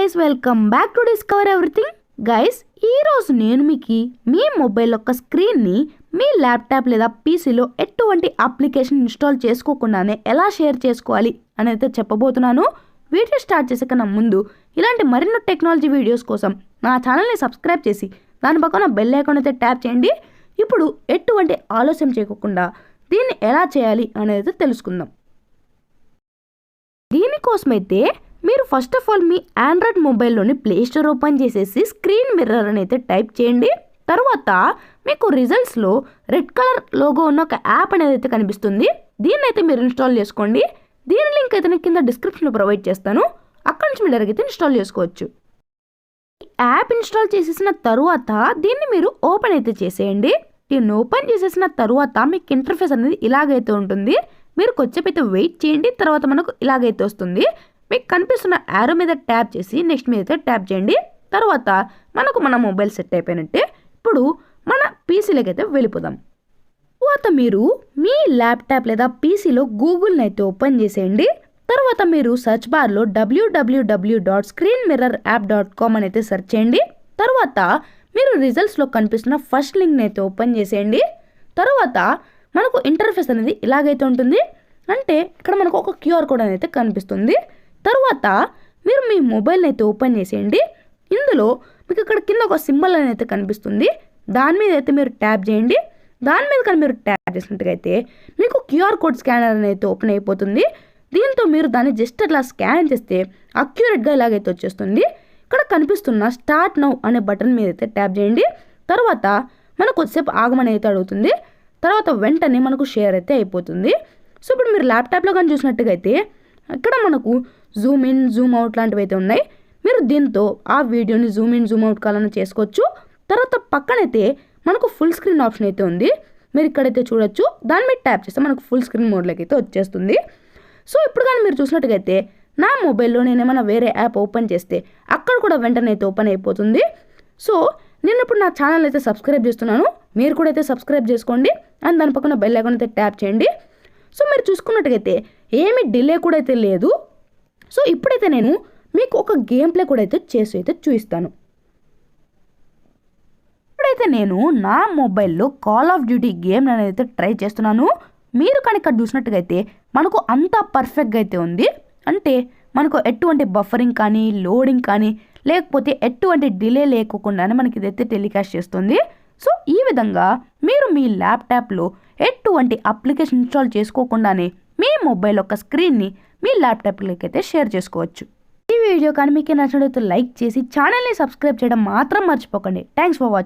guys, welcome back to Discover Everything. Guys, ఈ రోజు నేను మీకు మీ మొబైల్ యొక్క స్క్రీన్ ని మీ ల్యాప్టాప్ లేదా పీసీలో ఎటువంటి అప్లికేషన్ ఇన్స్టాల్ చేసుకోకుండానే ఎలా షేర్ చేసుకోవాలి అని అయితే చెప్పబోతున్నాను. వీడియో స్టార్ట్ చేసే కన్నా ముందు ఇలాంటి మరిన్ని టెక్నాలజీ వీడియోస్ కోసం నా ఛానల్ని సబ్స్క్రైబ్ చేసి దాని పక్కన బెల్ ఐకాన్ అయితే ట్యాప్ చేయండి. ఇప్పుడు ఎటువంటి ఆలస్యం చేయకుండా దీన్ని ఎలా చేయాలి అనేది తెలుసుకుందాం. దీనికోసమైతే మీరు ఫస్ట్ ఆఫ్ ఆల్ మీ ఆండ్రాయిడ్ మొబైల్లోని ప్లే స్టోర్ ఓపెన్ చేసేసి స్క్రీన్ మిర్రర్ అని అయితే టైప్ చేయండి. తర్వాత మీకు రిజల్ట్స్లో రెడ్ కలర్ లోగో ఉన్న ఒక యాప్ అనేది అయితే కనిపిస్తుంది. దీన్ని అయితే మీరు ఇన్స్టాల్ చేసుకోండి. దీని లింక్ అయితే నేను కింద డిస్క్రిప్షన్లో ప్రొవైడ్ చేస్తాను. అక్కడి నుంచి మీరు డైరెక్ట్ ఇన్స్టాల్ చేసుకోవచ్చు. యాప్ ఇన్స్టాల్ చేసేసిన తర్వాత దీన్ని మీరు ఓపెన్ అయితే చేసేయండి. దీన్ని ఓపెన్ చేసేసిన తర్వాత మీకు ఇంటర్ఫేస్ అనేది ఇలాగైతే ఉంటుంది. మీరు కొంచెంసేపు అయితే వెయిట్ చేయండి. తర్వాత మనకు ఇలాగైతే వస్తుంది. మీకు కనిపిస్తున్న యారో మీద ట్యాప్ చేసి నెక్స్ట్ మీద అయితే ట్యాప్ చేయండి. తర్వాత మనకు మన మొబైల్ సెట్ అయిపోయినట్టే. ఇప్పుడు మన పీసీలోకి అయితే వెళ్ళిపోదాం. తర్వాత మీరు మీ ల్యాప్టాప్ లేదా పీసీలో గూగుల్ని అయితే ఓపెన్ చేసేయండి. తర్వాత మీరు సెర్చ్ బార్లో www.screenmirrorapp.com అని అయితే సెర్చ్ చేయండి. తర్వాత మీరు రిజల్ట్స్లో కనిపిస్తున్న ఫస్ట్ లింక్ని అయితే ఓపెన్ చేసేయండి. తర్వాత మనకు ఇంటర్ఫేస్ అనేది ఇలాగైతే ఉంటుంది. అంటే ఇక్కడ మనకు ఒక క్యూఆర్ కోడ్ అనేది కనిపిస్తుంది. తర్వాత మీరు మీ మొబైల్ని అయితే ఓపెన్ చేసేయండి. ఇందులో మీకు ఇక్కడ కింద ఒక సింబల్ అనేది అయితే కనిపిస్తుంది. దాని మీద అయితే మీరు ట్యాప్ చేయండి. దాని మీద కానీ మీరు ట్యాప్ చేసినట్టుగా అయితే మీకు క్యూఆర్ కోడ్ స్కానర్ అనేది అయితే ఓపెన్ అయిపోతుంది. దీంతో మీరు దాన్ని జస్ట్ అట్లా స్కాన్ చేస్తే అక్యురేట్గా ఇలాగైతే వచ్చేస్తుంది. ఇక్కడ కనిపిస్తున్న స్టార్ట్ నౌ అనే బటన్ మీద అయితే ట్యాప్ చేయండి. తర్వాత మనకు కొద్దిసేపు ఆగమని అయితే అడుగుతుంది. తర్వాత వెంటనే మనకు షేర్ అయితే అయిపోతుంది. సో ఇప్పుడు మీరు ల్యాప్టాప్లో కానీ చూసినట్టుగా అయితే ఇక్కడ మనకు జూమ్ ఇన్ జూమ్ అవుట్ లాంటివి అయితే ఉన్నాయి. మీరు దీంతో ఆ వీడియోని జూమ్ ఇన్ జూమ్ అవుట్ కావాలని చేసుకోవచ్చు. తర్వాత పక్కనైతే మనకు ఫుల్ స్క్రీన్ ఆప్షన్ అయితే ఉంది. మీరు ఇక్కడైతే చూడొచ్చు. దాని మీద ట్యాప్ చేస్తే మనకు ఫుల్ స్క్రీన్ మోడ్లోకి అయితే వచ్చేస్తుంది. సో ఇప్పుడు కానీ మీరు చూసినట్టుగా అయితే నా మొబైల్లో నేను ఏమైనా వేరే యాప్ ఓపెన్ చేస్తే అక్కడ కూడా వెంటనే అయితే ఓపెన్ అయిపోతుంది. సో నేను ఇప్పుడు నా ఛానల్ అయితే సబ్స్క్రైబ్ చేస్తున్నాను. మీరు కూడా అయితే సబ్స్క్రైబ్ చేసుకోండి. అండ్ దాని పక్కన బెల్ ఐకాన్ అయితే ట్యాప్ చేయండి. సో మీరు చూసుకున్నట్టుగైతే ఏమి డిలే కూడా అయితే లేదు. సో ఇప్పుడైతే నేను మీకు ఒక గేమ్ ప్లే కూడా అయితే చేసి అయితే చూపిస్తాను. ఇప్పుడైతే నేను నా మొబైల్లో కాల్ ఆఫ్ డ్యూటీ గేమ్ అనేది అయితే ట్రై చేస్తున్నాను. మీరు కానీ ఇక్కడ చూసినట్టుగా అయితే మనకు అంతా పర్ఫెక్ట్గా అయితే ఉంది. అంటే మనకు ఎటువంటి బఫరింగ్ కానీ లోడింగ్ కానీ లేకపోతే ఎటువంటి డిలే లేకోకుండానే మనకి ఇదైతే టెలికాస్ట్ చేస్తుంది. సో ఈ విధంగా మీరు మీ ల్యాప్టాప్లో ఎటువంటి అప్లికేషన్ ఇన్స్టాల్ చేసుకోకుండానే మీ మొబైల్ యొక్క స్క్రీన్ని మీ ల్యాప్టాప్లోకి అయితే షేర్ చేసుకోవచ్చు. ఈ వీడియో కానీ మీకు నచ్చినట్లయితే లైక్ చేసి ఛానల్ని సబ్స్క్రైబ్ చేయడం మాత్రం మర్చిపోకండి. Thanks for watching.